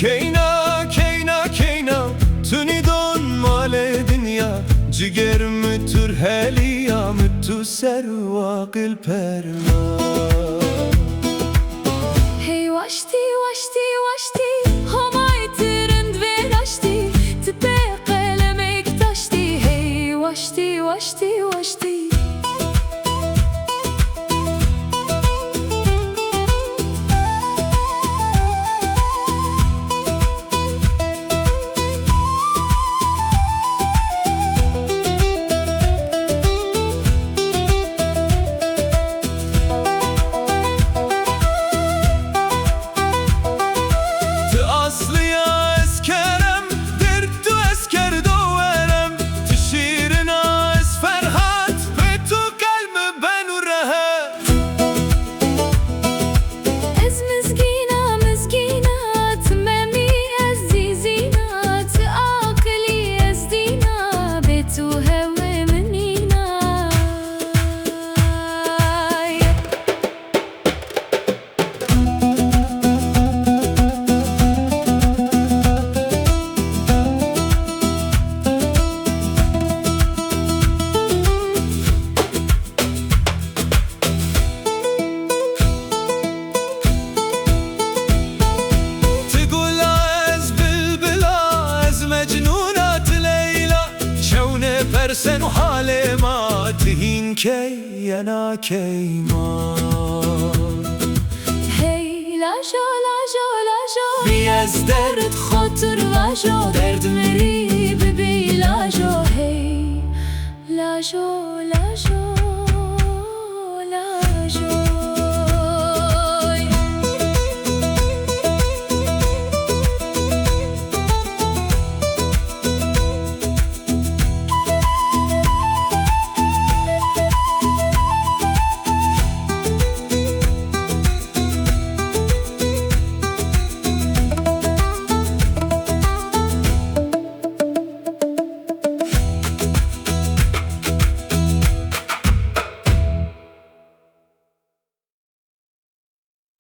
کینا کینا کینا تونی دون مال دنیا جگر متر هلیا متو سر واقل پرما هی واشتی واشتی واشتی همای ترند ورشتی تپه قلمک تاشتی هی واشتی واشتی واشتی برسن و حال ما تهین کی انا کی ما هی لاجو لاجو لاجو بی از درد خاطر واجو درد مری ببی لاجو هی لاجو لاجو